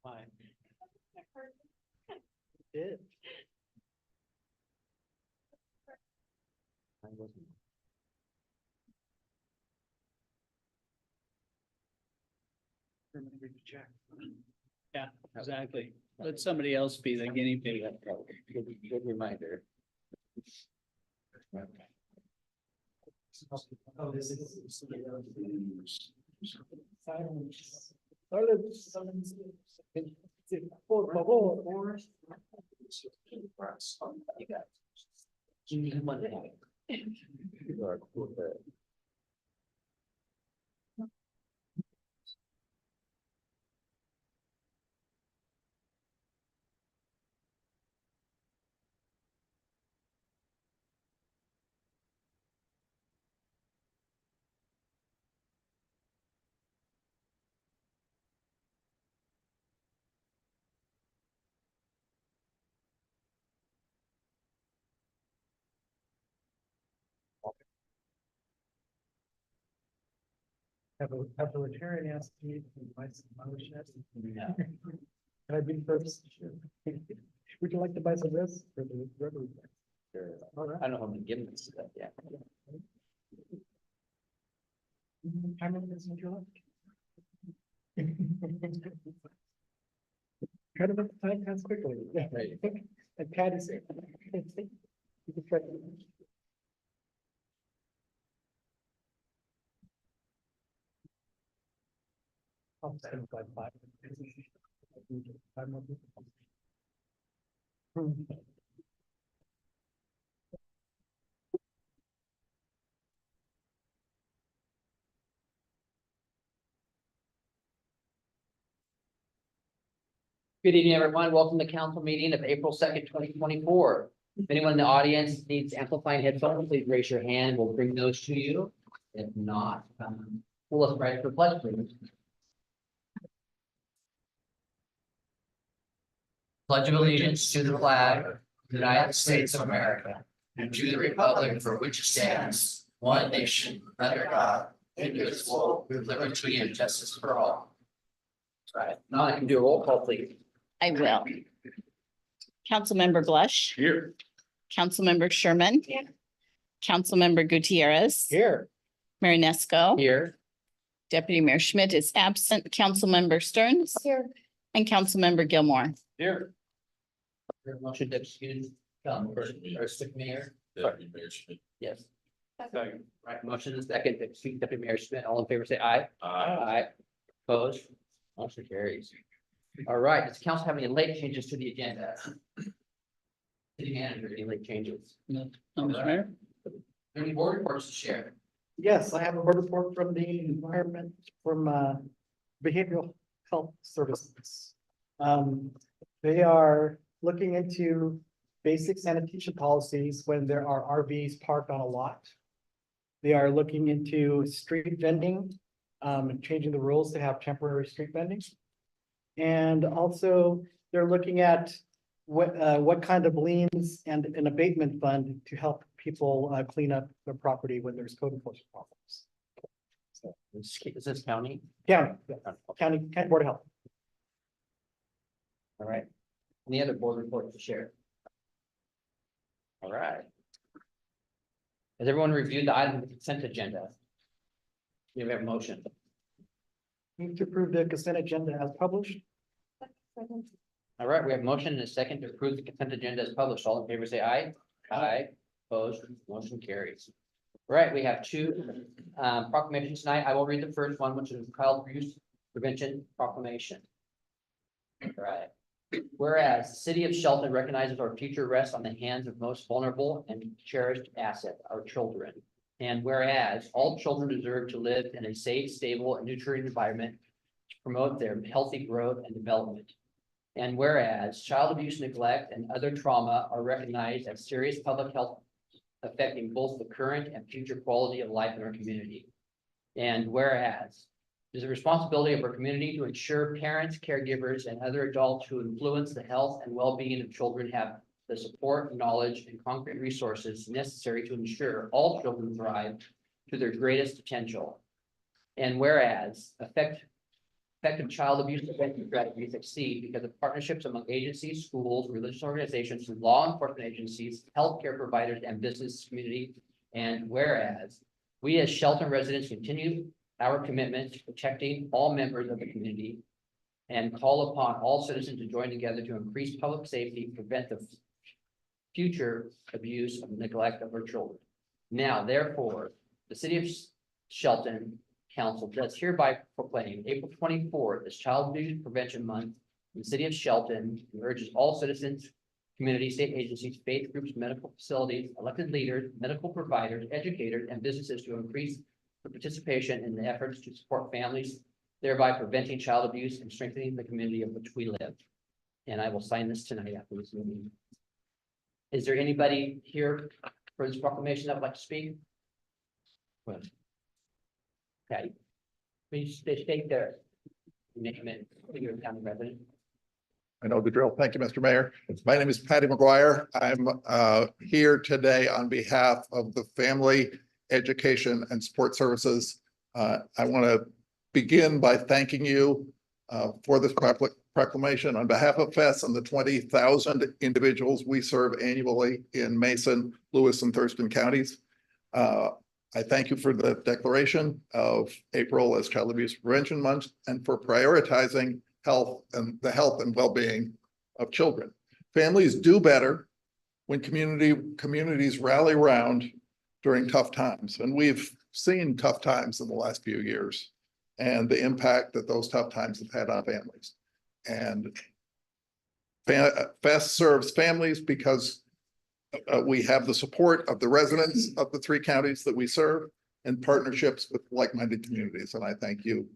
Fine. Did. I wasn't. Yeah, exactly. Let somebody else be the guinea pig. Good reminder. Por favor. Have a retired asked me to buy some motion? No. Can I be first? Would you like to buy some of this for the rubber? Sure. All right. I don't know how many gimmicks stuff, yeah. How many minutes would you like? Try to make the time pass quickly. Yeah, right. And Patty said. You can try. I'll stand by five. 5 more minutes. Good evening, everyone. Welcome to council meeting of April 2nd, 2024. If anyone in the audience needs amplifying headphones, please raise your hand. We'll bring those to you. If not, pull us right for pledge, please. Pledge of allegiance to the flag of the United States of America and to the republic for which it stands, one nation, under God, indivisible, with liberty and justice for all. Right. Now I can do a roll call, please. I will. Councilmember Blush. Here. Councilmember Sherman. Here. Councilmember Gutierrez. Here. Marinesco. Here. Deputy Mayor Schmidt is absent. Councilmember Stearns. Here. And Councilmember Gilmore. Here. Motion to excuse, or stick mayor. Deputy Mayor Schmidt. Yes. Right, motion is second to excuse Deputy Mayor Schmidt. All in favor, say aye. Aye. Opposed? Motion carries. All right, does the council have any late changes to the agenda? City manager, any late changes? No, Mr. Mayor? Any board reports to share? Yes, I have a board report from the environment, from behavioral health services. They are looking into basic sanitation policies when there are RVs parked on a lot. They are looking into street vending, and changing the rules to have temporary street vending. And also, they're looking at what kind of liens and an abatement fund to help people clean up their property when there's code enforcement problems. Is this county? County Board of Health. All right. Any other board reports to share? All right. Has everyone reviewed the item of the consent agenda? Do you have a motion? Move to approve the consent agenda as published. All right, we have a motion and a second to approve the consent agenda as published. All in favor, say aye. Aye. Opposed, motion carries. All right, we have two proclamations tonight. I will read the first one, which is child abuse prevention proclamation. Right. Whereas the city of Shelton recognizes our future rests on the hands of most vulnerable and cherished asset, our children. And whereas all children deserve to live in a safe, stable, and nurturing environment to promote their healthy growth and development. And whereas child abuse, neglect, and other trauma are recognized as serious public health affecting both the current and future quality of life in our community. And whereas it is the responsibility of our community to ensure parents, caregivers, and other adults who influence the health and well-being of children have the support, knowledge, and concrete resources necessary to ensure all children thrive to their greatest potential. And whereas effective child abuse prevention strategies succeed because of partnerships among agencies, schools, religious organizations, law enforcement agencies, healthcare providers, and business community. And whereas we as Shelton residents continue our commitment to protecting all members of the community and call upon all citizens to join together to increase public safety, prevent the future abuse and neglect of our children. Now, therefore, the city of Shelton Council does hereby proclaim April 24th as Child Abuse Prevention Month in the city of Shelton, and urges all citizens, community, state agencies, faith groups, medical facilities, elected leaders, medical providers, educators, and businesses to increase the participation in the efforts to support families, thereby preventing child abuse and strengthening the community of which we live. And I will sign this tonight after this meeting. Is there anybody here for this proclamation that would like to speak? Well, okay. Please state their name and your county resident. I know the drill. Thank you, Mr. Mayor. My name is Patty McGuire. I'm here today on behalf of the Family Education and Support Services. I want to begin by thanking you for this proclamation on behalf of FES and the 20,000 individuals we serve annually in Mason, Lewis, and Thurston counties. I thank you for the declaration of April as Child Abuse Prevention Month and for prioritizing health and the health and well-being of children. Families do better when communities rally around during tough times. And we've seen tough times in the last few years and the impact that those tough times have had on families. And FES serves families because we have the support of the residents of the 3 counties that we serve and partnerships with like-minded communities. And I thank you,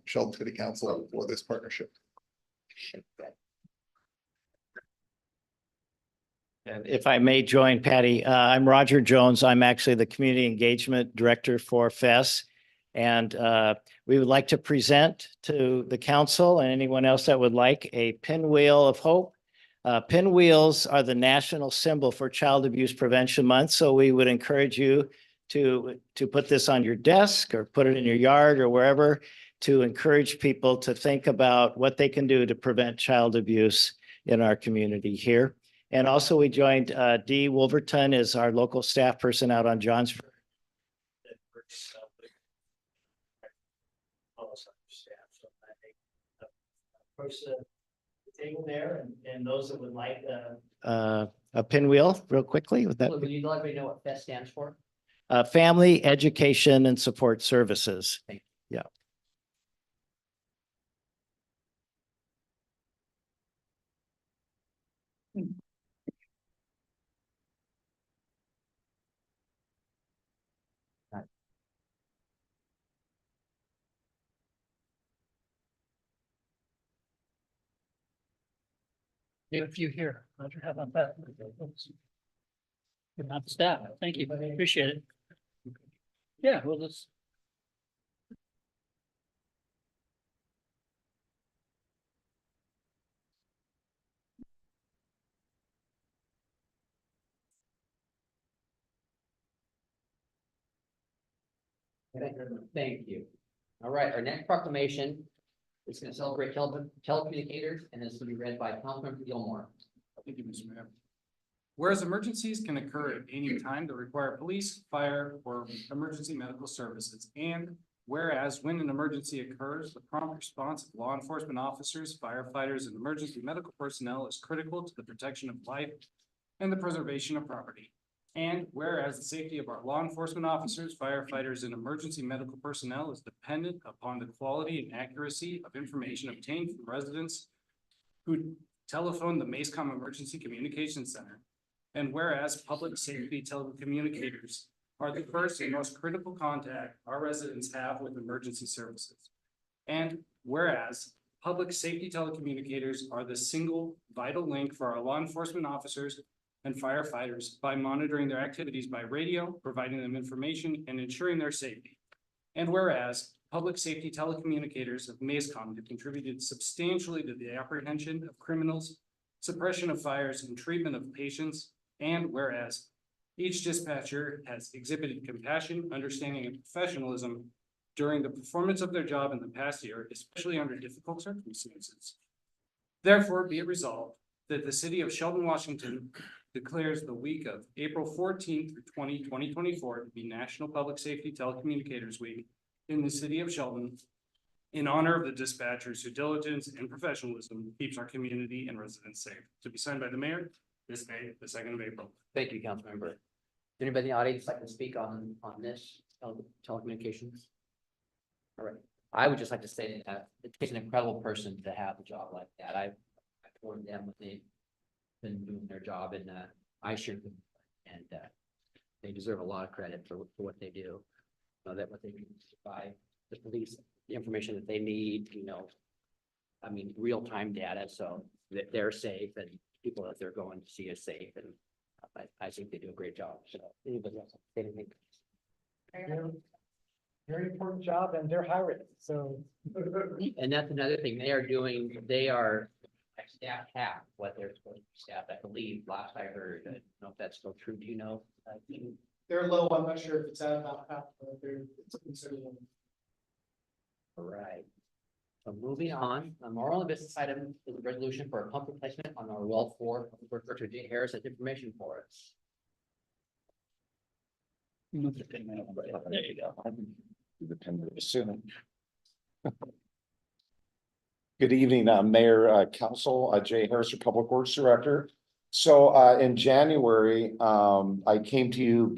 Shelton City Council, for this partnership. And if I may join Patty, I'm Roger Jones. I'm actually the Community Engagement Director for FES. And we would like to present to the council and anyone else that would like a pinwheel of hope. Pinwheels are the national symbol for Child Abuse Prevention Month. So we would encourage you to put this on your desk or put it in your yard or wherever to encourage people to think about what they can do to prevent child abuse in our community here. And also we joined Dee Wolverton as our local staff person out on Johnsford. Approach the table there and those that would like a pinwheel real quickly with that. Would you let me know what FES stands for? Family Education and Support Services. Thank Yeah. A few here. Roger, how about that? Good not staff. Thank you. Appreciate it. Yeah, well, let's. Thank you. All right, our next proclamation is going to celebrate telecommunicators, and this will be read by Councilmember Gilmore. Thank you, Mr. Mayor. Whereas emergencies can occur at any time that require police, fire, or emergency medical services, and whereas when an emergency occurs, the prompt response of law enforcement officers, firefighters, and emergency medical personnel is critical to the protection of life and the preservation of property. And whereas the safety of our law enforcement officers, firefighters, and emergency medical personnel is dependent upon the quality and accuracy of information obtained from residents who telephone the MACOM Emergency Communications Center. And whereas public safety telecommunicators are the first and most critical contact our residents have with emergency services. And whereas public safety telecommunicators are the single vital link for our law enforcement officers and firefighters by monitoring their activities by radio, providing them information, and ensuring their safety. And whereas public safety telecommunicators of MACOM have contributed substantially to the apprehension of criminals, suppression of fires, and treatment of patients. And whereas each dispatcher has exhibited compassion, understanding, and professionalism during the performance of their job in the past year, especially under difficult circumstances. Therefore, be it resolved that the city of Sheldon, Washington declares the week of April 14th through 2024 to be National Public Safety Telecommunicators Week in the city of Sheldon in honor of the dispatchers whose diligence and professionalism keeps our community and residents safe. To be signed by the mayor this May, the 2nd of April. Thank you, Councilmember. Does anybody in the audience like to speak on this telecommunications? All right, I would just like to say that it takes an incredible person to have a job like that. I've told them what they've been doing their job, and I share them, and they deserve a lot of credit for what they do. That what they do to provide the police the information that they need, I mean, real-time data, so that they're safe and people that they're going to see is safe, and I think they do a great job. So anybody else say anything? Very important job, and they're hiring, so. And that's another thing they are like staff half what they're supposed to be staffed, I believe, last I heard. I don't know if that's still true. Do you know? They're low, I'm not sure if it's at about half, but it's considerable. All right. So moving on, our only business item is a resolution for a pump replacement on our well 4. Director Jay Harris has information for us. There you go. Good evening, Mayor, Council, Jay Harris, Public Works Director. So in January, I came to you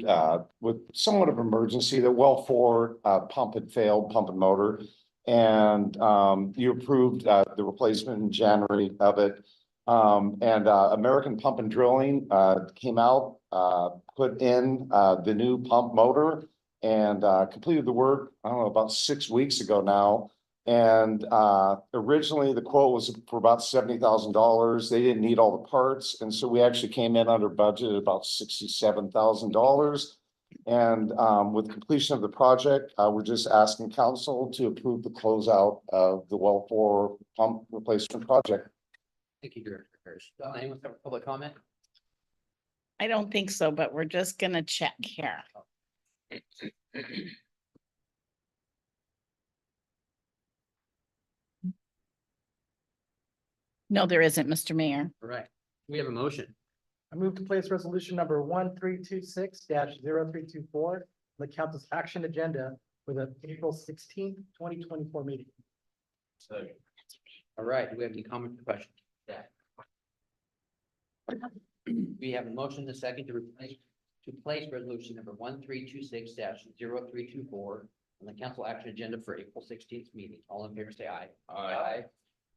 with somewhat of an emergency. The well 4 pump had failed, pump and motor. And you approved the replacement in January of it. And American Pump and Drilling came out, put in the new pump motor and completed the work, I don't know, about 6 weeks ago now. And originally the quote was for about $70,000. They didn't need all the parts. And so we actually came in under budget at about $67,000. And with completion of the project, we're just asking council to approve the closeout of the well 4 pump replacement project. Thank you, Director Harris. Anyone have a public comment? I don't think so, but we're just gonna check here. No, there isn't, Mr. Mayor. All right, we have a motion. I move to place resolution number 1326-0324 on the council's action agenda for the April 16th, 2024 meeting. All right, do we have any comments or questions? Yeah. We have a motion and a second to place resolution number 1326-0324 on the council action agenda for April 16th meeting. All in favor, say aye. Aye.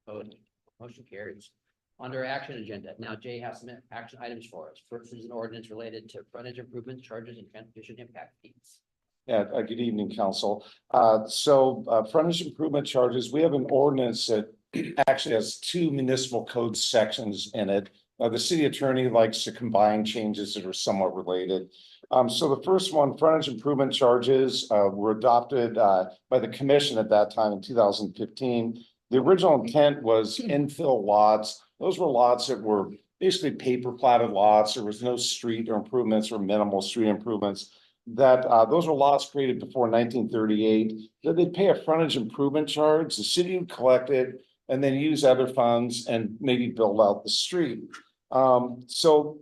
Opposed? Motion carries. Under action agenda, now Jay has some action items for us. First is an ordinance related to frontage improvement charges and transportation impact fees. Yeah, good evening, council. Frontage improvement charges, we have an ordinance that actually has 2 municipal code sections in it. The city attorney likes to combine changes that are somewhat related. So the first one, frontage improvement charges, were adopted by the commission at that time in 2015. The original intent was infill lots. Those were lots that were basically paper platted lots. There was no street or improvements or minimal street improvements. Those were lots created before 1938. That they'd pay a frontage improvement charge. The city would collect it and then use other funds and maybe build out the street. So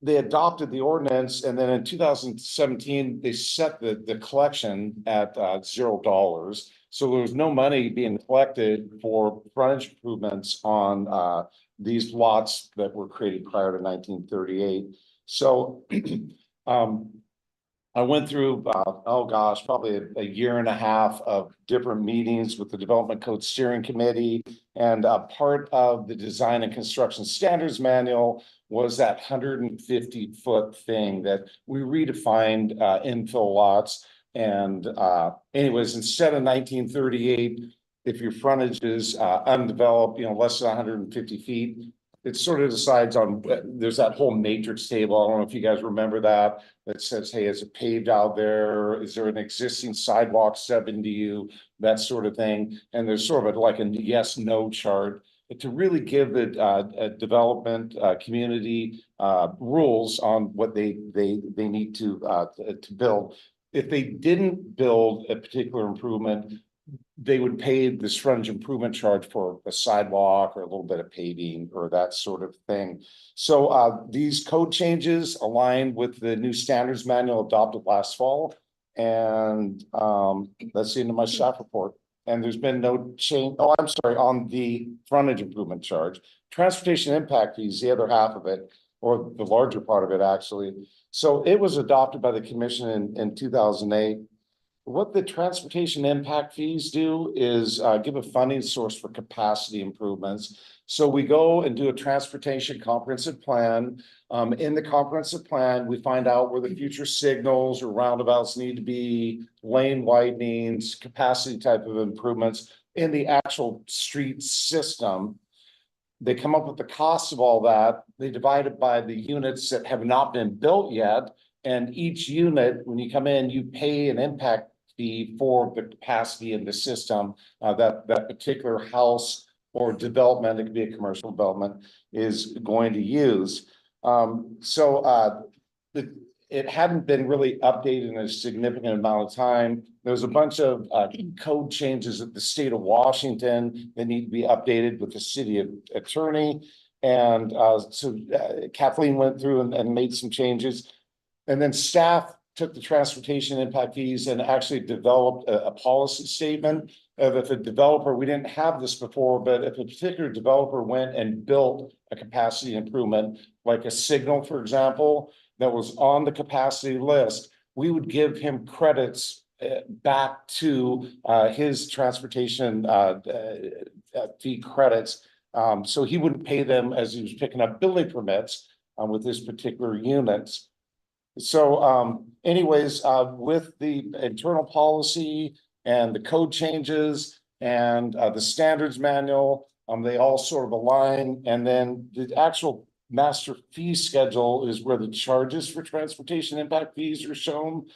they adopted the ordinance, and then in 2017 they set the collection at $0. So there was no money being collected for frontage improvements on these lots that were created prior to 1938. So I went through, probably a year and a half of different meetings with the Development Code Steering Committee And part of the design and construction standards manual was that 150-foot thing that we redefined infill lots. And anyways, instead of 1938, if your frontage is undeveloped, less than 150 feet, it sort of decides on, there's that whole matrix table. I don't know if you guys remember that says, hey, is it paved out there? Is there an existing sidewalk 70 you? That sort of thing. And there's sort of like a yes, no chart to really give the development community rules on what they need to build. If they didn't build a particular improvement, they would pay this frontage improvement charge for a sidewalk or a little bit of paving or that sort of thing. So these code changes align with the new standards manual adopted last fall. And that's the end of my staff report. And there's been no change. Oh, I'm sorry, on the frontage improvement charge. Transportation impact fees, the other half of it, or the larger part of it, actually. So it was adopted by the commission in 2008. What the transportation impact fees do is give a funding source for capacity improvements. So we go and do a transportation comprehensive plan. In the comprehensive plan, we find out where the future signals or roundabouts need to be, lane widenings, capacity type of improvements in the actual street system. They come up with the cost of all that. They divide it by the units that have not been built yet. And each unit, when you come in, you pay an impact fee for the capacity in the system that particular house or development, it could be a commercial development, is going to use. It hadn't been really updated in a significant amount of time. There's a bunch of code changes at the state of Washington that need to be updated with the city attorney. And Kathleen went through and made some changes. And then staff took the transportation impact fees and actually developed a policy statement of if a developer, we didn't have this before, but if a particular developer went and built a capacity improvement, like a signal, for example, that was on the capacity list, we would give him credits back to his transportation fee credits. So he wouldn't pay them as he was picking up building permits with this particular units. So anyways, with the internal policy and the code changes and the standards manual, they all sort of align. And then the actual master fee schedule is where the charges for transportation impact fees are shown.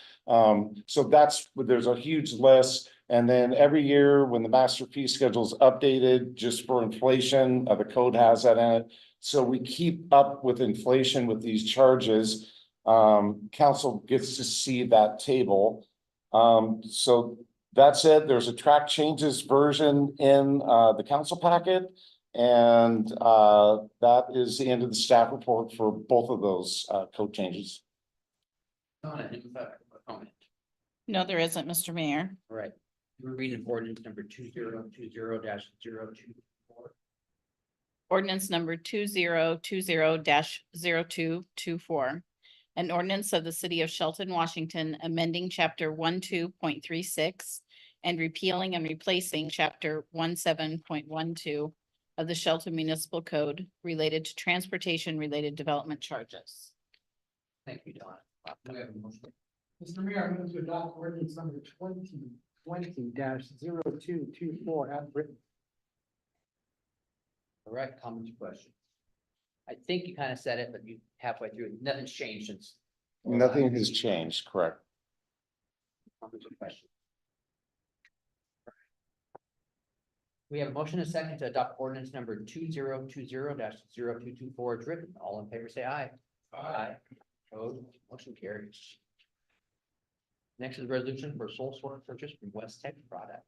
So there's a huge list. And then every year when the master fee schedule is updated, just for inflation, the code has that in it. So we keep up with inflation with these charges. Council gets to see that table. So that's it. There's a track changes version in the council packet. And that is the end of the staff report for both of those code changes. Donna, any comment? No, there isn't, Mr. Mayor. All right, we're reading ordinance number 2020-024. Ordinance number 2020-0224. An ordinance of the city of Shelton, Washington, amending chapter 12.36 and repealing and replacing chapter 17.12 of the Shelton Municipal Code related to transportation-related development charges. Thank you, Donna. We have a motion. Mr. Mayor, I'm going to adopt ordinance number 2020-0224 as written. All right, comments or questions? I think you kind of said it, but you halfway through, nothing's changed since. Nothing has changed, correct? Comments or questions? We have a motion and a second to adopt ordinance number 2020-0224 as written. All in favor, say aye. Aye. Opposed, motion carries. Next is resolution for sole source purchase from West Tech Products.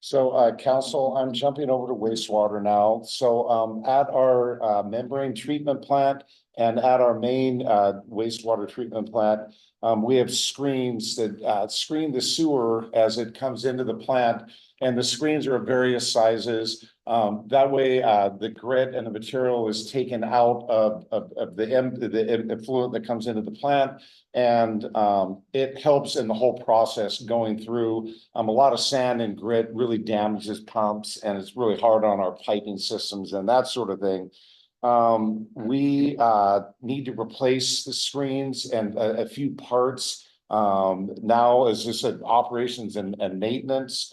So council, I'm jumping over to wastewater now. So at our membrane treatment plant and at our main wastewater treatment plant, we have screens that screen the sewer as it comes into the plant. And the screens are of various sizes. That way, the grit and the material is taken out of the effluent that comes into the plant. And it helps in the whole process going through. A lot of sand and grit really damages pumps, and it's really hard on our piping systems and that sort of thing. We need to replace the screens and a few parts. Now, as I said, operations and maintenance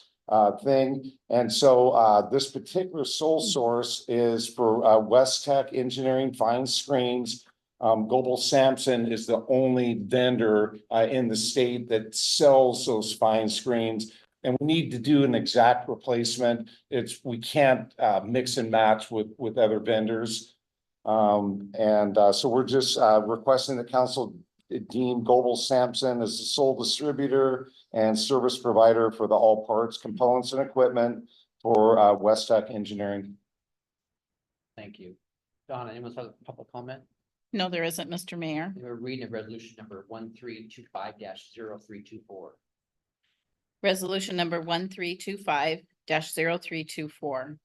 thing. And so this particular sole source is for West Tech Engineering Fine Screens. Global Sampson is the only vendor in the state that sells those fine screens. And we need to do an exact replacement. We can't mix and match with other vendors. So we're just requesting the council deem Global Sampson as the sole distributor and service provider for the all parts, components, and equipment for West Tech Engineering. Thank you. Donna, anyone have a public comment? No, there isn't, Mr. Mayor. We're reading resolution number 1325-0324. Resolution number 1325-0324.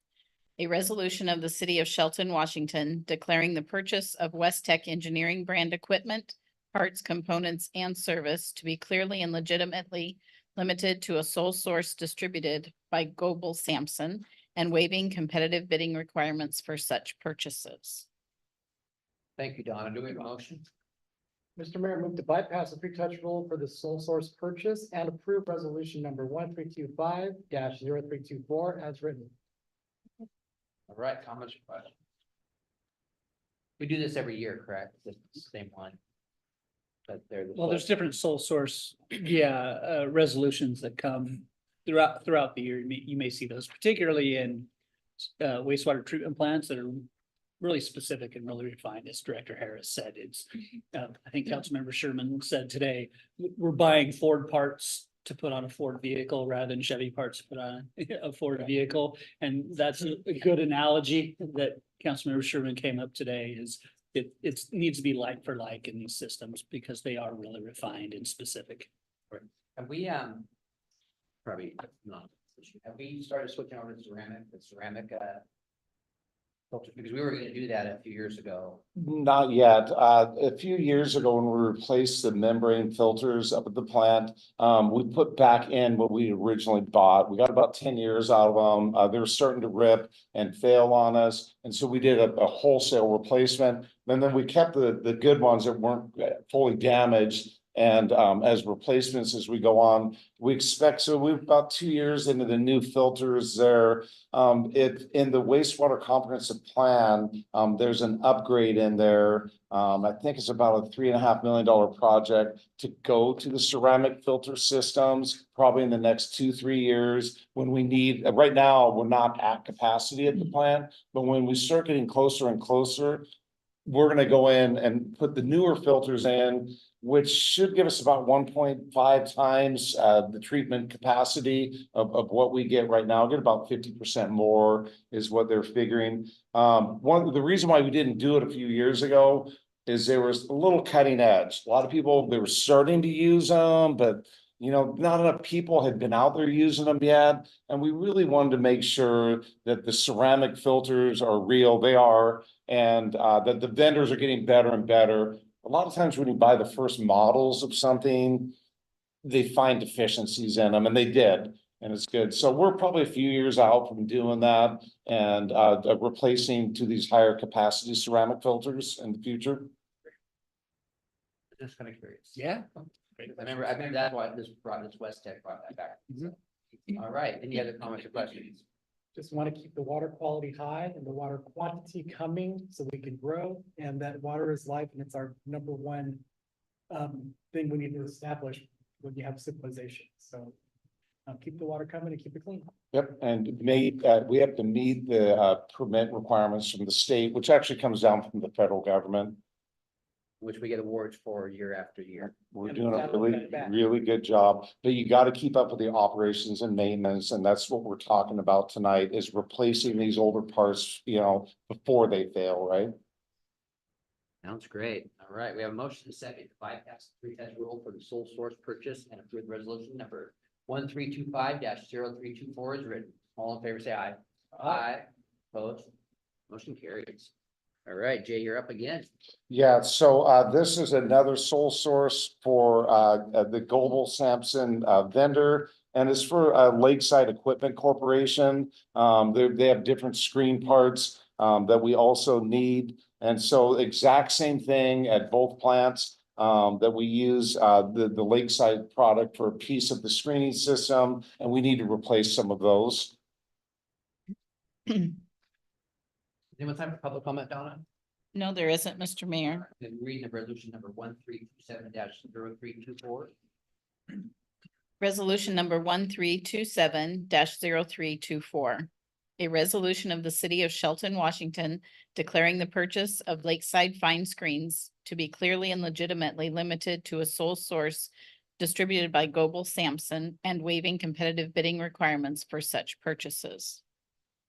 A resolution of the city of Shelton, Washington, declaring the purchase of West Tech Engineering brand equipment, parts, components, and service to be clearly and legitimately limited to a sole source distributed by Global Sampson and waiving competitive bidding requirements for such purchases. Thank you, Donna. Do we have a motion? Mr. Mayor, move to bypass the pre-touch rule for the sole source purchase and approve resolution number 1325-0324 as written. All right, comments or questions? We do this every year, correct? It's the same one. But they're the Well, there's sole- different sole source, resolutions that come throughout the year. You may see those, particularly in wastewater treatment plants that are really specific and really refined, as Director Harris said. It's, I think Councilmember Sherman said today, we're buying Ford parts to put on a Ford vehicle rather than Chevy parts to put on a Ford vehicle. And that's a good analogy that Councilmember Sherman came up today is it needs to be like for like in these systems because they are really refined and specific. Have we, probably not, have we started switching over to ceramic, filters? Because we were gonna do that a few years ago. Not yet. A few years ago, when we replaced the membrane filters up at the plant, we put back in what we originally bought. We got about 10 years out of them. They were starting to rip and fail on us. And so we did a wholesale replacement. And then we kept the good ones that weren't fully damaged. And as replacements as we go on, we expect, so we're about 2 years into the new filters there. In the wastewater comprehensive plan, there's an upgrade in there. I think it's about a $3.5 million project to go to the ceramic filter systems, probably in the next 2-3 years. When we need, right now, we're not at capacity at the plant, but when we start getting closer and closer, we're gonna go in and put the newer filters in, which should give us about 1.5 times the treatment capacity of what we get right now. Get about 50% more is what they're figuring. The reason why we didn't do it a few years ago is there was a little cutting edge. A lot of people, they were starting to use them, but not enough people had been out there using them yet. And we really wanted to make sure that the ceramic filters are real. They are, and that the vendors are getting better and better. A lot of times when you buy the first models of something, they find deficiencies in them, and they did, and it's good. So we're probably a few years out from doing that and replacing to these higher capacity ceramic filters in the future. Just kind of curious. Yeah. I remember that's why this West Tech brought that back. All right, any other comments or questions? Just want to keep the water quality high and the water quantity coming so we can grow, and that water is life, and it's our number one thing we need to establish when you have civilization. So keep the water coming and keep it clean. Yep, and we have to meet the permit requirements from the state, which actually comes down from the federal government. Which we get awards for year after year. We're And doing a that'll really, cut it back. really good job, but you got to keep up with the operations and maintenance, and that's what we're talking about tonight is replacing these older parts, before they fail, right? Sounds great. All right, we have a motion to second to bypass the three-test rule for the sole source purchase and approve resolution number 1325-0324 is written. All in favor, say aye. Aye. Opposed? Motion carries. All right, Jay, you're up again. Yeah, so this is another sole source for the Global Sampson vendor. And it's for Lakeside Equipment Corporation. They have different screen parts that we also need. And so exact same thing at both plants that we use the Lakeside product for a piece of the screening system, and we need to replace some of those. Anyone time for public comment, Donna? No, there isn't, Mr. Mayor. Then reading of resolution number 1327-0324. Resolution number 1327-0324. A resolution of the city of Shelton, Washington, declaring the purchase of Lakeside Fine Screens to be clearly and legitimately limited to a sole source distributed by Global Sampson and waiving competitive bidding requirements for such purchases.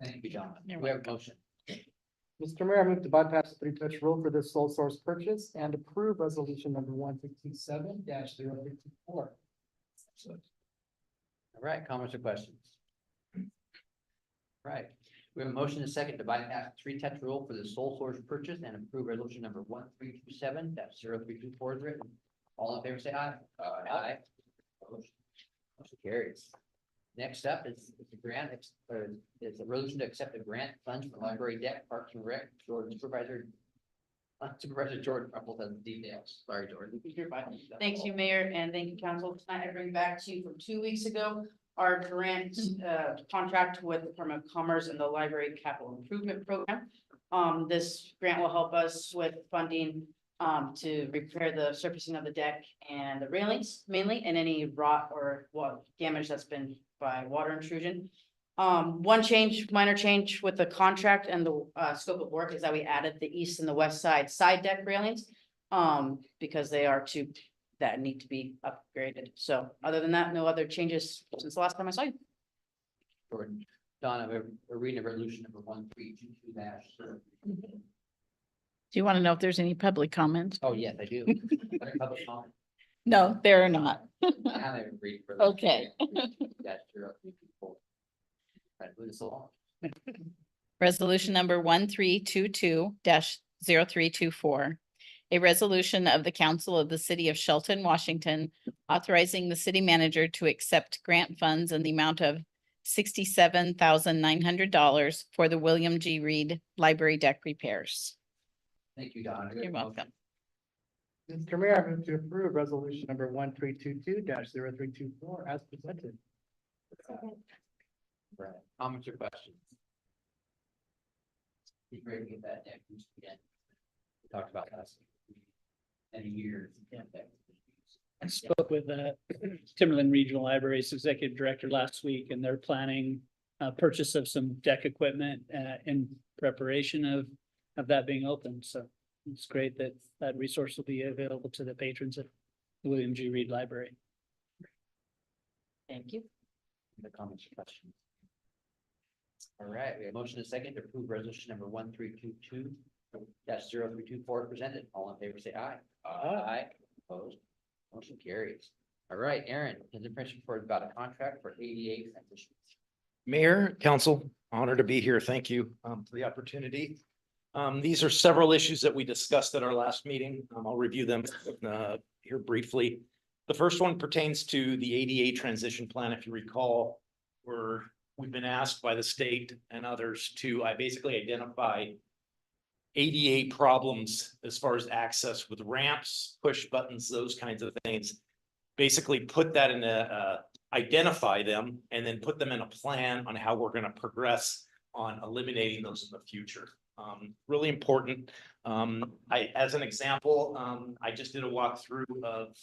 Thank you, Donna. You're We have a motion. Mr. Mayor, I move to bypass the three-touch rule for this sole source purchase and approve resolution number 1327-0324. All right, comments or questions? All right, we have a motion and a second to bypass the three-touch rule for the sole source purchase and approve resolution number 1327-0324 is written. All in favor, say aye. Aye. Opposed? Motion carries. Next up is the grant, is a resolution to accept a grant funds for library deck, Parks and Rec, Jordan Supervisor Jordan Ruppel has the details. Sorry, Jordan. Thank you, Mayor, and thank you, council. Tonight, I bring back to you from 2 weeks ago, our grant contract with the Department of Commerce and the Library Capital Improvement Program. This grant will help us with funding to repair the surfacing of the deck and the railings mainly, and any rot or damage that's been by water intrusion. One minor change with the contract and the scope of work is that we added the east and the west side deck railings. Because they are two that need to be upgraded. So other than that, no other changes since the last time I saw you. Jordan. Donna, we're reading a resolution number 1322-. Do you want to know if there's any public comment? Oh, yes, I do. Public comment. No, there are not. Now they read for. Okay. That's true. Right, move this along. Resolution number 1322-0324. A resolution of the council of the city of Shelton, Washington, authorizing the city manager to accept grant funds in the amount of $67,900 for the William G. Reed Library deck repairs. Thank you, Donna. You're welcome. Mr. Mayor, I move to approve resolution number 1322-0324 as presented. Right. Comments or questions? Be great to get that deck used again. We talked about last many years. I spoke with Timberland Regional Library's executive director last week, and they're planning purchase of some deck equipment in preparation of that being open. So it's great that that resource will be available to the patrons at the William G. Reed Library. Thank you. The comments or questions? All right, we have motion and second to approve resolution number 1322-0324 presented. All in favor, say aye. Aye. Opposed? Motion carries. All right, Aaron, his information report about a contract for ADA transitions. Mayor, council, honored to be here. Thank you for the opportunity. These are several issues that we discussed at our last meeting. I'll review them here briefly. The first one pertains to the ADA transition plan. If you recall, we've been asked by the state and others to basically identify ADA problems as far as access with ramps, push buttons, those kinds of things. Basically put that in identify them and then put them in a plan on how we're going to progress on eliminating those in the future. Really important. As an example, I just did a walkthrough of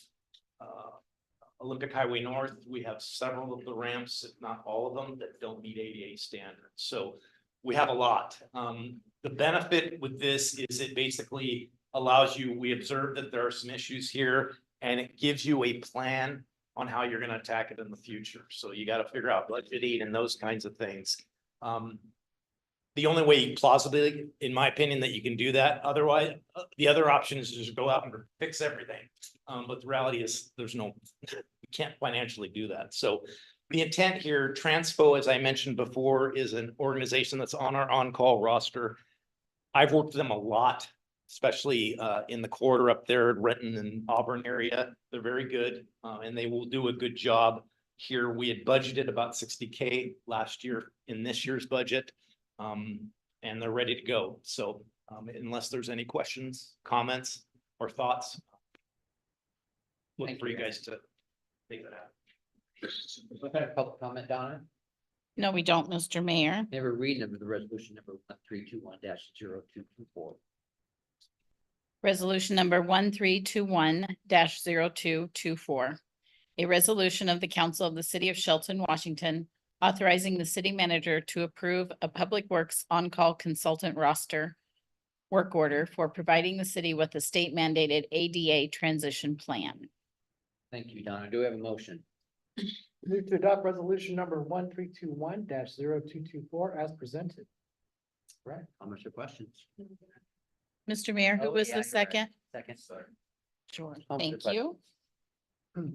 Olympic Highway North. We have several of the ramps, if not all of them, that don't meet ADA standards. So we have a lot. The benefit with this is it basically allows you, we observe that there are some issues here, and it gives you a plan on how you're going to attack it in the future. So you got to figure out budgeting and those kinds of things. The only way plausibly, in my opinion, that you can do that, otherwise, the other option is just go out and fix everything. But the reality is we can't financially do that. So The intent here, Transpo, as I mentioned before, is an organization that's on our on-call roster. I've worked with them a lot, especially in the corridor up there at Renton and Auburn area. They're very good, and they will do a good job here. We had budgeted about 60K last year in this year's budget, and they're ready to go. So unless there's any questions, comments, or thoughts, look Thank for you. you guys to take that out. Public comment, Donna? No, we don't, Mr. Mayor. Never read number the resolution number 1321-0224. Resolution number 1321-0224. A resolution of the Council of the City of Shelton, Washington, authorizing the city manager to approve a Public Works on-call consultant roster work order for providing the city with a state mandated ADA transition plan. Thank you, Donna. Do we have a motion? Move to adopt resolution number 1321-0224 as presented. Right. Comments or questions? Mr. Mayor, who Oh, was yeah, the you're right. second? Second, sorry. Sure. Comments Thank or you.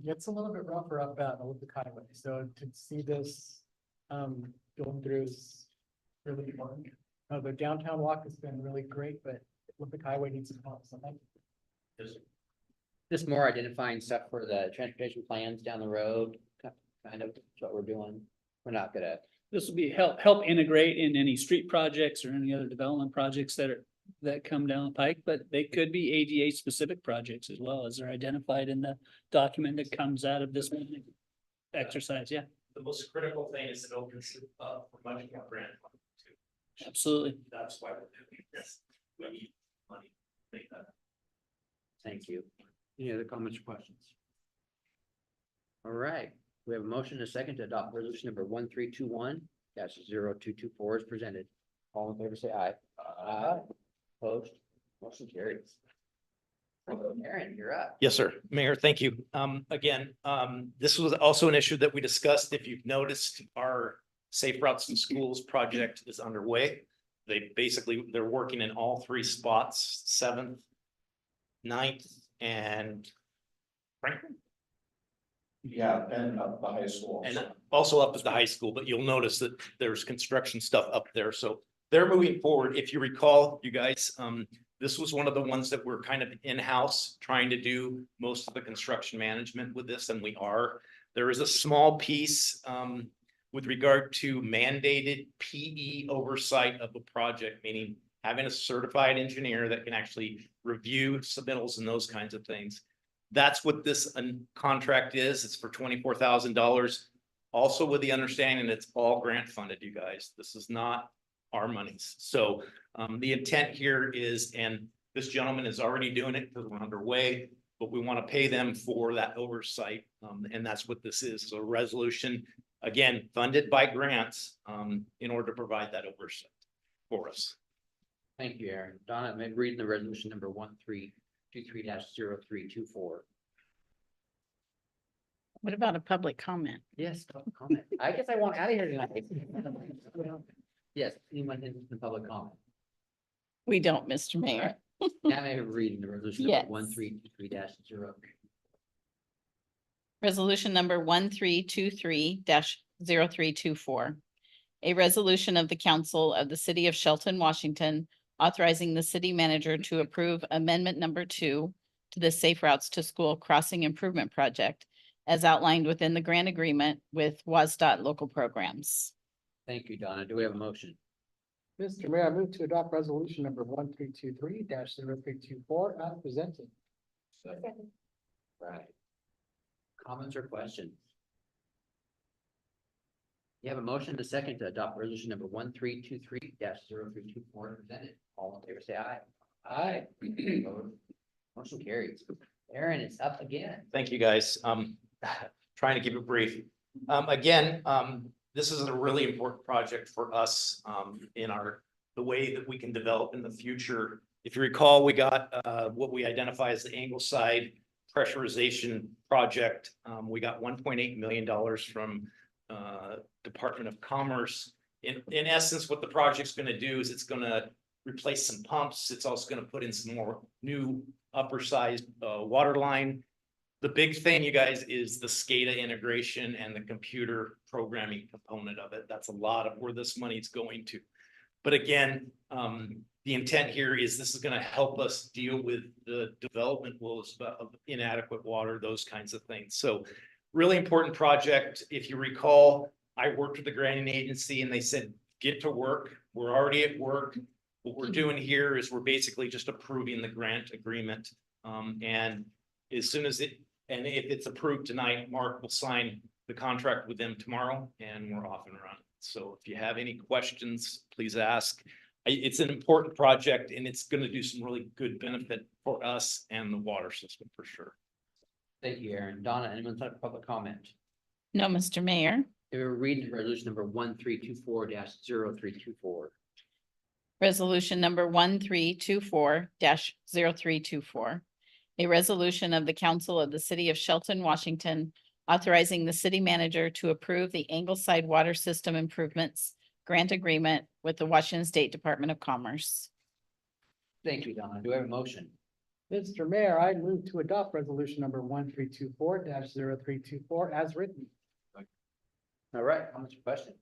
It's a little bit rougher up at Olympic Highway, so to see this going through is really important. The downtown walk has been really great, but Olympic Highway needs some help, so thank you. Just more identifying stuff for the transportation plans down the road, kind of what we're doing. We're not gonna, This will be help integrate in any street projects or any other development projects that come down the pike, but they could be ADA specific projects as well, as they're identified in the document that comes out of this exercise. Yeah, The most critical thing is it opens it up for much more grant funding too. absolutely. That's why we're doing this. We need money to make that. thank you. Any other comments or questions? All right, we have a motion and a second to adopt resolution number 1321-0224 is presented. All in favor, say aye. Aye. Opposed? Motion carries. Aaron, you're up. Yes, sir. Mayor, thank you. Again, this was also an issue that we discussed. If you've noticed, our Safe Routes to Schools project is underway. They're working in all three spots, 7th, 9th, and Franklin. Yeah, and the high school. And also up at the high school, but you'll notice that there's construction stuff up there. So they're moving forward. If you recall, you guys, this was one of the ones that we're kind of in-house trying to do most of the construction management with this, and we are. There is a small piece with regard to mandated PE oversight of the project, meaning having a certified engineer that can actually review submittals and those kinds of things. That's what this contract is. It's for $24,000. Also with the understanding it's all grant funded, you guys. This is not our monies. So the intent here is, and this gentleman is already doing it because we're underway, but we want to pay them for that oversight. And that's what this is. So a resolution, again, funded by grants in order to provide that oversight for us. Thank you, Aaron. Donna, may read the resolution number 1323-0324. What about a public comment? Yes, public comment. I guess I want out of here tonight. Yes, anyone in the public comment? We don't, Mr. Mayor. Now may I read the resolution Yes. number 1323-0. Resolution number 1323-0324. A resolution of the Council of the City of Shelton, Washington, authorizing the city manager to approve amendment number 2 to the Safe Routes to School Crossing Improvement Project as outlined within the grant agreement with WSDOT local programs. Thank you, Donna. Do we have a motion? Mr. Mayor, I move to adopt resolution number 1323-0324 as presented. Right. Comments or questions? You have a motion to second to adopt resolution number 1323-0324 presented. All in favor, say aye. Aye. Opposed? Motion carries. Aaron, it's up again. Thank you, guys. Trying to keep it brief. Again, this is a really important project for us in the way that we can develop in the future. If you recall, we got what we identify as the Ingleside pressurization project. We got $1.8 million from Department of Commerce. In essence, what the project's going to do is it's going to replace some pumps. It's also going to put in some more new upper sized water line. The big thing, you guys, is the SCADA integration and the computer programming component of it. That's a lot of where this money is going to. But again, the intent here is this is gonna help us deal with the development woes of inadequate water, those kinds of things. So really important project. If you recall, I worked with the granting agency and they said, get to work. We're already at work. What we're doing here is we're basically just approving the grant agreement. And as soon as if it's approved tonight, Mark will sign the contract with them tomorrow and we're off and running. So if you have any questions, please ask. It's an important project and it's going to do some really good benefit for us and the water system for sure. Thank you, Aaron. Donna, anyone have public comment? No, Mr. Mayor. We're reading resolution number 1324-0324. Resolution number 1324-0324. A resolution of the Council of the City of Shelton, Washington, authorizing the city manager to approve the Ingleside Water System Improvements Grant Agreement with the Washington State Department of Commerce. Thank you, Donna. Do I have a motion? Mr. Mayor, I move to adopt resolution number 1324-0324 as written. All right, comments or questions?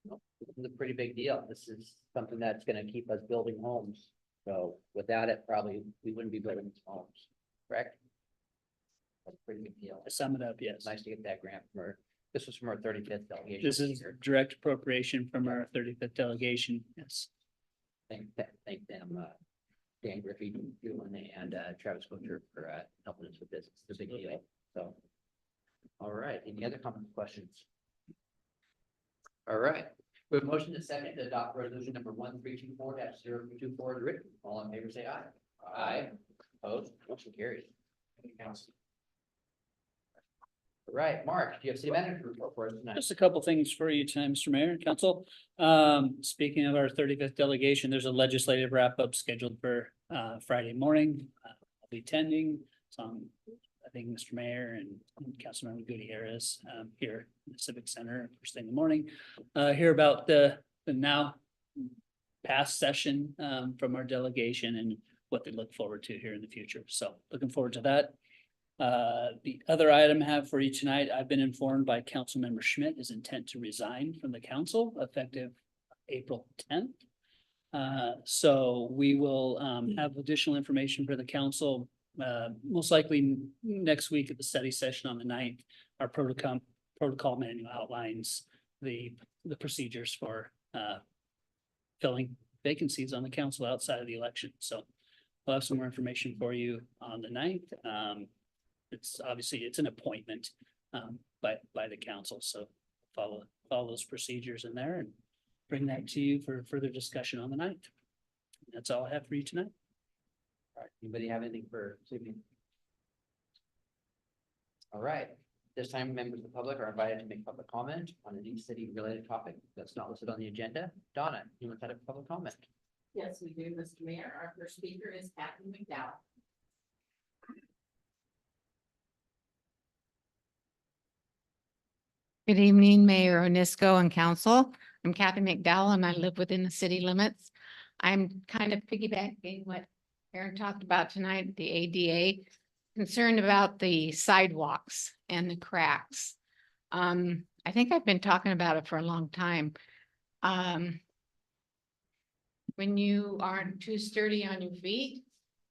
Nope, this is a pretty big deal. This is something that's gonna keep us building homes. So without it, probably we wouldn't be building these homes, correct? That's a pretty big deal. To sum it up, yes. It's nice to get that grant from her. This was from our 35th delegation. This is direct appropriation from our 35th delegation, yes. Thank them, Dan Griffey, and Travis Butcher for helping us with this. It's a big deal, so. All right, any other comments, questions? All right, we have a motion to second to adopt resolution number 1324-0324 as written. All in favor, say aye. Aye. Opposed, motion carries. All right, Mark, do you have city manager report for us tonight? Just a couple things for you tonight, Mr. Mayor and Council. Speaking of our 35th delegation, there's a legislative wrap-up scheduled for Friday morning. I'll be attending. So I think Mr. Mayor and Councilmember Gutierrez here in the Civic Center first thing in the morning. Hear about the now past session from our delegation and what they look forward to here in the future. So looking forward to that. The other item I have for you tonight, I've been informed by Councilmember Schmidt his intent to resign from the council effective April 10th. So we will have additional information for the council most likely next week at the study session on the 9th. Our protocol manual outlines the procedures for filling vacancies on the council outside of the election. So we'll have some more information for you on the 9th. It's obviously, it's an appointment by the council, so follow those procedures in there and bring that to you for further discussion on the 9th. That's all I have for you tonight. All right, anybody have anything for Sydney? All right, this time members of the public are invited to make public comment on any city related topic that's not listed on the agenda. Donna, you want to have a public comment? Yes, we do, Mr. Mayor. Our first speaker is Kathy McDowell. Good evening, Mayor Onisco and Council. I'm Kathy McDowell and I live within the city limits. I'm kind of piggybacking what Aaron talked about tonight, the ADA, concerned about the sidewalks and the cracks. I think I've been talking about it for a long time. When you aren't too sturdy on your feet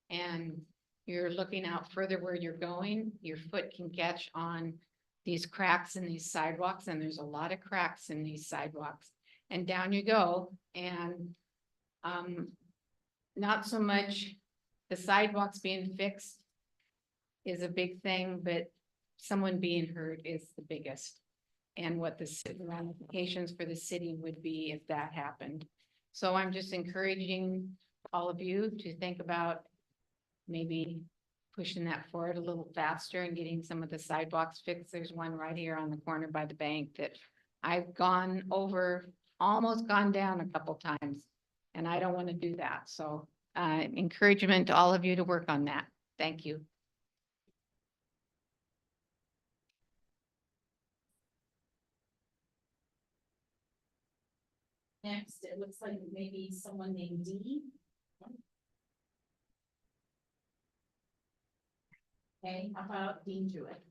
and you're looking out further where you're going, your foot can catch on these cracks in these sidewalks, and there's a lot of cracks in these sidewalks. And down you go, and not so much the sidewalks being fixed is a big thing, but someone being hurt is the biggest. And what the ramifications for the city would be if that happened. So I'm just encouraging all of you to think about maybe pushing that forward a little faster and getting some of the sidewalks fixed. There's one right here on the corner by the bank that I've gone over, almost gone down a couple times, and I don't want to do that. So encouragement to all of you to work on that. Thank you. Next, it looks like maybe someone named Dee. Okay, how about Dean Jewett?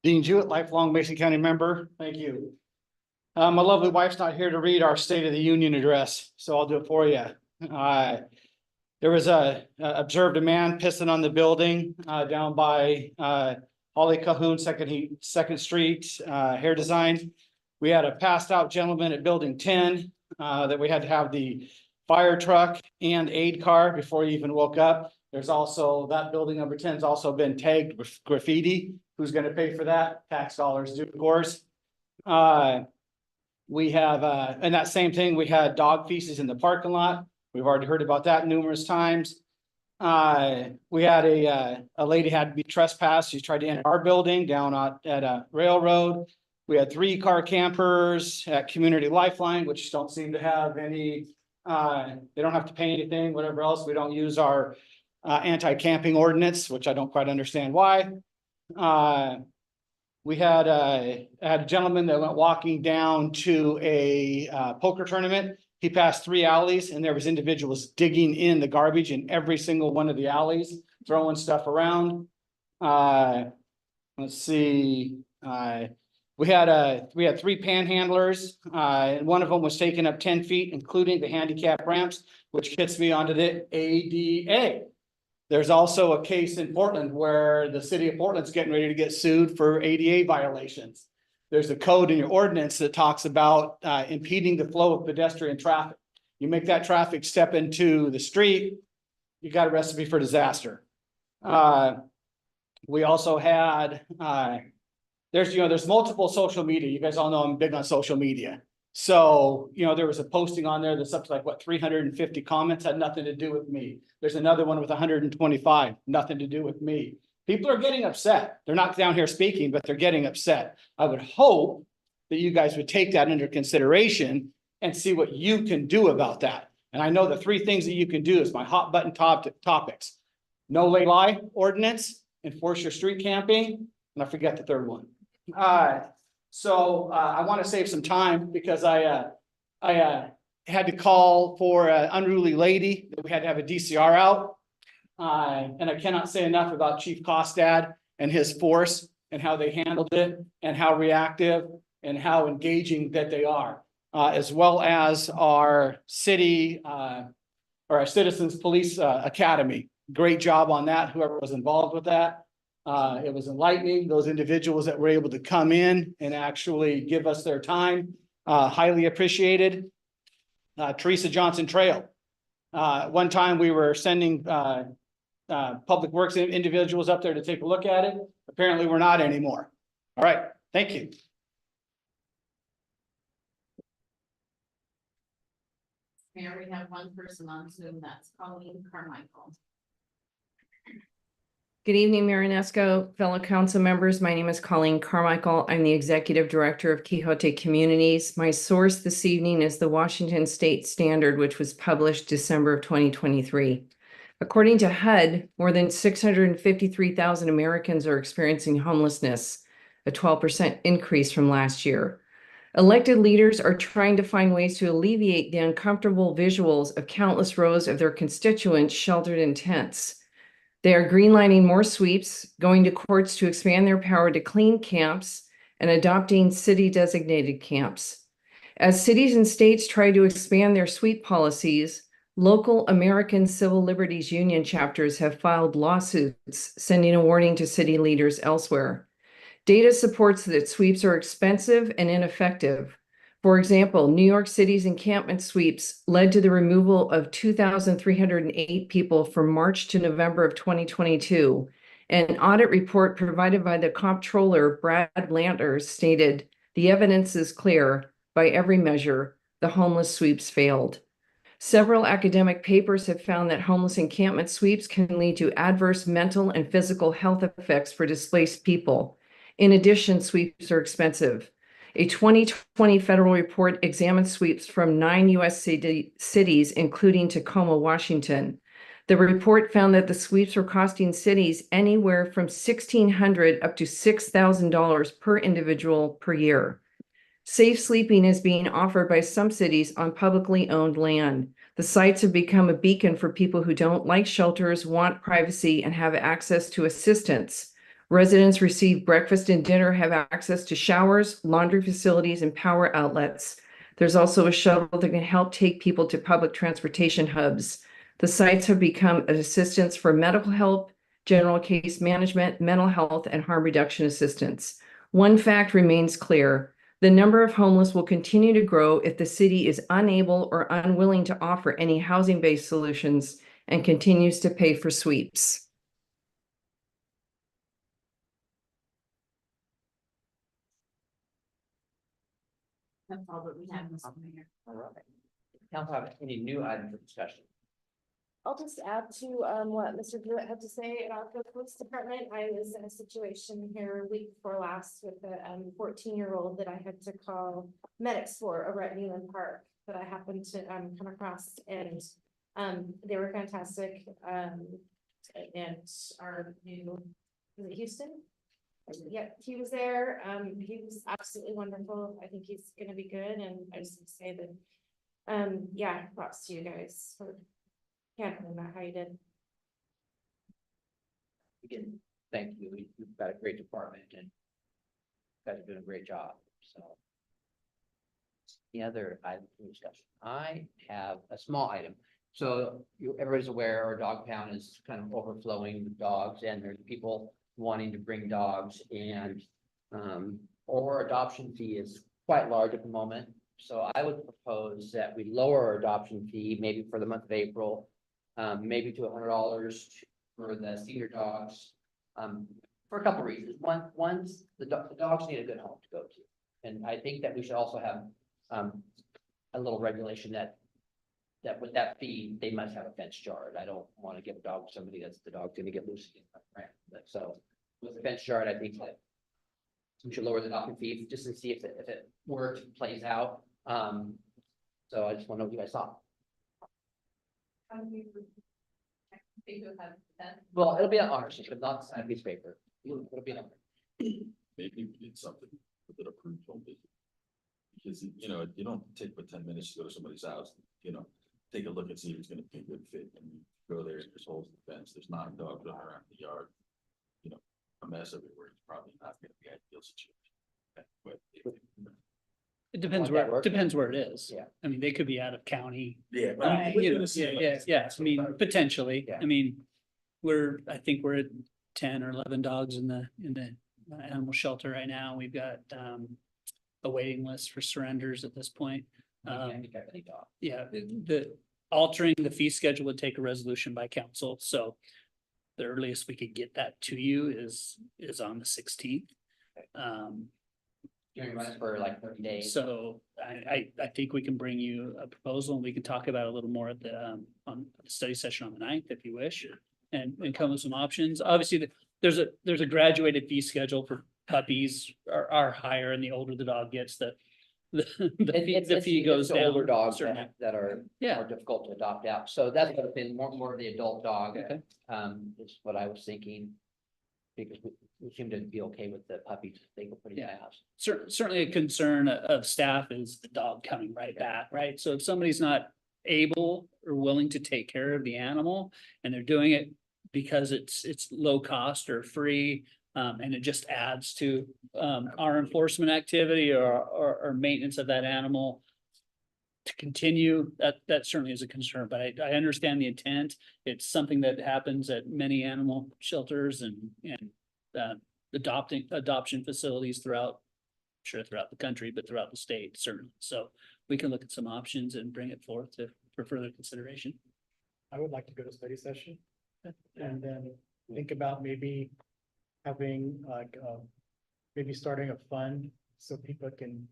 Dean Jewett, lifelong Mason County member. Thank you. My lovely wife's not here to read our State of the Union address, so I'll do it for you. There was observed a man pissing on the building down by Holly Calhoun, Second Street, Hair Design. We had a passed out gentleman at Building 10 that we had to have the fire truck and aid car before he even woke up. There's also, that building number 10 has also been tagged with graffiti. Who's gonna pay for that? Tax dollars do, of course. We have, and that same thing, we had dog feces in the parking lot. We've already heard about that numerous times. We had a lady had to be trespassed. She tried to enter our building down at a railroad. We had 3 car campers at Community Lifeline, which don't seem to have any, they don't have to pay anything, whatever else. We don't use our anti-camping ordinance, which I don't quite understand why. We had a gentleman that went walking down to a poker tournament. He passed 3 alleys and there was individuals digging in the garbage in every single one of the alleys, throwing stuff around. Let's see, we had 3 panhandlers, and one of them was taking up 10 feet, including the handicap ramps, which gets me onto the ADA. There's also a case in Portland where the city of Portland's getting ready to get sued for ADA violations. There's a code in your ordinance that talks about impeding the flow of pedestrian traffic. You make that traffic step into the street, you got a recipe for disaster. We also had, there's multiple social media. You guys all know I'm big on social media. So, there was a posting on there that's up to 350 comments, had nothing to do with me. There's another one with 125, nothing to do with me. People are getting upset. They're not down here speaking, but they're getting upset. I would hope that you guys would take that under consideration and see what you can do about that. And I know the 3 things that you can do is my hot button topics. No lay lie ordinance, enforce your street camping, and I forget the 3rd one. So I want to save some time because I had to call for an unruly lady that we had to have a DCR out. And I cannot say enough about Chief Costad and his force and how they handled it and how reactive and how engaging that they are, as well as our city or our Citizens Police Academy. Great job on that, whoever was involved with that. It was enlightening, those individuals that were able to come in and actually give us their time, highly appreciated. Teresa Johnson Trail. One time we were sending public works individuals up there to take a look at it. Apparently we're not anymore. All right, thank you. Mayor, we have one person on Zoom, that's Colleen Carmichael. Good evening, Mayor Inesco, fellow council members. My name is Colleen Carmichael. I'm the Executive Director of Quixote Communities. My source this evening is the Washington State Standard, which was published December of 2023. According to HUD, more than 653,000 Americans are experiencing homelessness, a 12% increase from last year. Elected leaders are trying to find ways to alleviate the uncomfortable visuals of countless rows of their constituents sheltered in tents. They are greenlighting more sweeps, going to courts to expand their power to clean camps, and adopting city-designated camps. As cities and states try to expand their sweep policies, local American Civil Liberties Union chapters have filed lawsuits, sending a warning to city leaders elsewhere. Data supports that sweeps are expensive and ineffective. For example, New York City's encampment sweeps led to the removal of 2,308 people from March to November of 2022. An audit report provided by the comptroller, Brad Landers, stated, "The evidence is clear. By every measure, the homeless sweeps failed." Several academic papers have found that homeless encampment sweeps can lead to adverse mental and physical health effects for displaced people. In addition, sweeps are expensive. A 2020 federal report examined sweeps from 9 U.S. cities, including Tacoma, Washington. The report found that the sweeps were costing cities anywhere from $1,600 up to $6,000 per individual per year. Safe sleeping is being offered by some cities on publicly owned land. The sites have become a beacon for people who don't like shelters, want privacy, and have access to assistance. Residents receive breakfast and dinner, have access to showers, laundry facilities, and power outlets. There's also a shuttle that can help take people to public transportation hubs. The sites have become an assistance for medical help, general case management, mental health, and harm reduction assistance. One fact remains clear. The number of homeless will continue to grow if the city is unable or unwilling to offer any housing-based solutions and continues to pay for sweeps. That's all that we have, Mr. Mayor. All right. Council have any new items for discussion? I'll just add to what Mr. Blewett had to say about the police department. I was in a situation here a week before last with a 14-year-old that I had to call medics for over at Newland Park that I happened to come across, and they were fantastic. And our new, was it Houston? Yeah, he was there. He was absolutely wonderful. I think he's gonna be good, and I just want to say that yeah, props to you guys for handling that how you did. Again, thank you. You've got a great department and you guys are doing a great job, so. The other item for discussion, I have a small item. So everybody's aware our dog pound is kind of overflowing with dogs, and there's people wanting to bring dogs, and our adoption fee is quite large at the moment. So I would propose that we lower our adoption fee maybe for the month of April, maybe to $100 for the senior dogs, for a couple reasons. One, the dogs need a good home to go to. And I think that we should also have a little regulation that with that fee, they must have a fenced yard. I don't want to give a dog to somebody that's the dog's gonna get loose again. Right? So with the fenced yard, I think that we should lower the adoption fee just to see if it works, plays out. So I just want to know what you guys thought. Well, it'll be an honor system, not a piece of paper. It'll be an honor. Maybe we did something with an approved home visit. Because, you know, you don't take but 10 minutes to go to somebody's house, you know, take a look and see if it's gonna be a good fit, and you go there, there's holes in the fence, there's 9 dogs running around the yard. You know, a mess everywhere, it's probably not gonna be an ideal situation. But It depends Like that where, work? depends where it is. Yeah. I mean, they could be out of county. yeah, You know, yeah, I mean, potentially. Yeah. I mean, I think we're at 10 or 11 dogs in the animal shelter right now. We've got a waiting list for surrenders at this point. You can't pick up any dog. Yeah, the altering the fee schedule would take a resolution by council, so the earliest we could get that to you is on the 16th. You're gonna run it for like 30 days. So I think we can bring you a proposal, and we can talk about it a little more at the on the study session on the 9th if you wish. And come with some options. Obviously, there's a graduated fee schedule for puppies are higher, and the older the dog gets, the fee goes the down. older dogs certainly. that are Yeah. more difficult to adopt out. So that's what been more of the adult dog. Okay. Is what I was thinking. Because we seem to be okay with the puppies. They go pretty Yeah. fast. Certainly a concern of staff is the dog coming right back, right? So if somebody's not able or willing to take care of the animal, and they're doing it because it's low cost or free, and it just adds to our enforcement activity or maintenance of that animal to continue, that certainly is a concern, but I understand the intent. It's something that happens at many animal shelters and adoption facilities throughout the country, but throughout the state, certainly. So we can look at some options and bring it forth for further consideration. I would like to go to study session and then think about maybe having like, maybe starting a fund so people can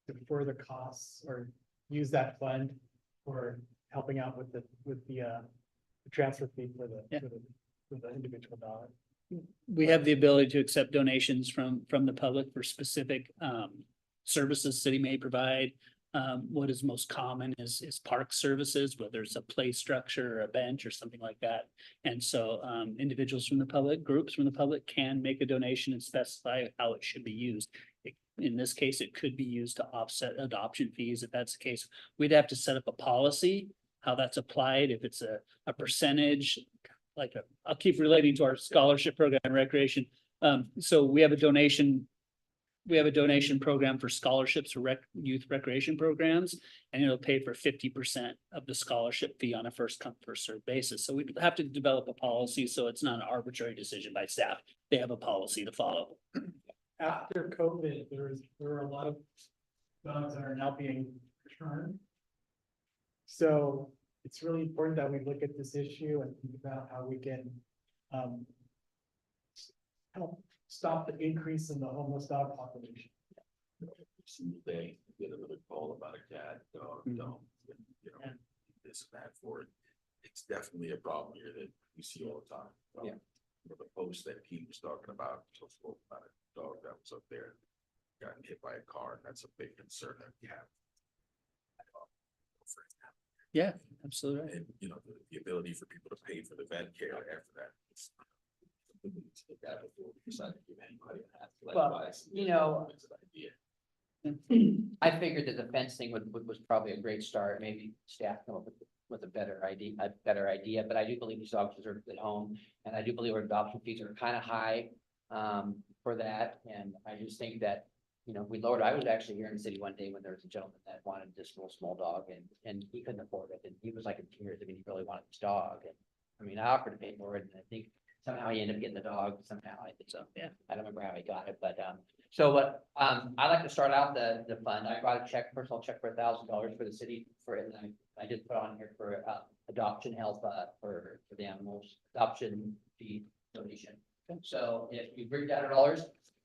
defer the costs or use that fund for helping out with the transfer fee for the individual dog. We have the ability to accept donations from the public for specific services city may provide. What is most common is park services, whether it's a play structure or a bench or something like that. And so individuals from the public, groups from the public can make a donation and specify how it should be used. In this case, it could be used to offset adoption fees. If that's the case, we'd have to set up a policy, how that's applied, if it's a percentage. I'll keep relating to our scholarship program and recreation. So we have a donation. We have a donation program for scholarships for youth recreation programs, and it'll pay for 50% of the scholarship fee on a first come, first served basis. So we have to develop a policy, so it's not an arbitrary decision by staff. They have a policy to follow. After COVID, there were a lot of dogs that are now being returned. So it's really important that we look at this issue and think about how we can help stop the increase in the homeless dog population. Single day, get a little call about a cat, dog, dog, you know, this and that for it. It's definitely a problem here that we see all the time. Yeah. The post that Pete was talking about, so spoke about a dog that was up there, gotten hit by a car, and that's a big concern that we have. Yeah, absolutely. And, you know, the ability for people to pay for the vet care after that. It's that before we decide to give anybody a hat. Well, you know, It's an idea. I figured that the fencing was probably a great start. Maybe staff come up with a better idea, but I do believe these dogs deserve a good home. And I do believe our adoption fees are kind of high for that. And I just think that, you know, we lowered, I was actually here in the city one day when there was a gentleman that wanted this little small dog and he couldn't afford it. And he was like in tears. I mean, he really wanted this dog. And I mean, I offered to pay for it, and I think somehow he ended up getting the dog somehow. I think so. Yeah. I don't remember how he got it, but I'd like to start out the fund. I brought a personal check for $1,000 for the city for it. And I did put on here for adoption help for the animals, adoption fee donation. So if you bring down $100,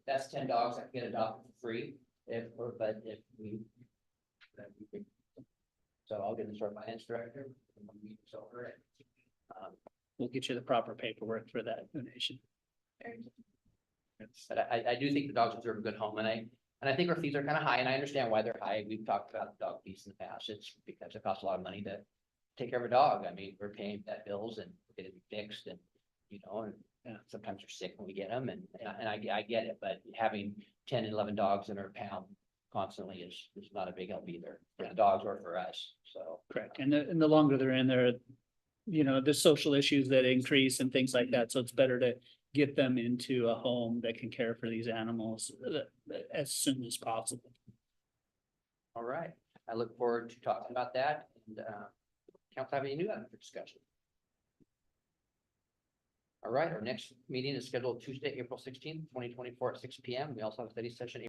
that's 10 dogs that can get adopted for free. So I'll get this to our finance director. And we'll meet this over it. We'll get you the proper paperwork for that donation. But I do think the dogs deserve a good home, and I think our fees are kind of high, and I understand why they're high. We've talked about dog fees in the past. It's because it costs a lot of money to take care of a dog. I mean, we're paying vet bills and get it fixed, and you know, and sometimes they're sick when we get them, and I get it. But having 10 and 11 dogs in our pound constantly is not a big help either for the dogs or for us. So correct, and the longer they're in there, you know, the social issues that increase and things like that. So it's better to get them into a home that can care for these animals as soon as possible. all right, I look forward to talking about that. And council have any new items for discussion? All right, our next meeting is scheduled Tuesday, April 16th, 2024 at 6 p.m. We also have a study session